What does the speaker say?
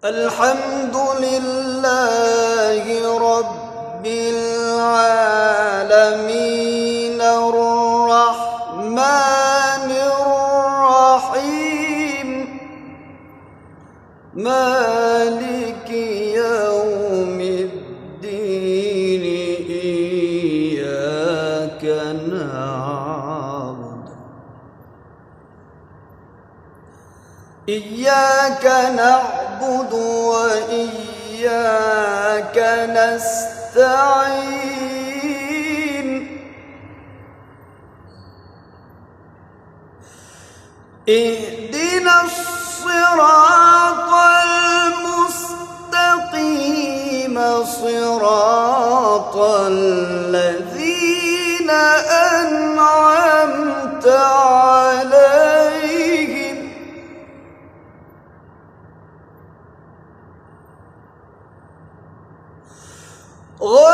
الحمد لله رب العالمين الرحمن الرحيم مالك يوم الدين إياك نعبد وإياك نستعين اهدنا الصراط المستقيم صراط الذين أنعمت عليهم غير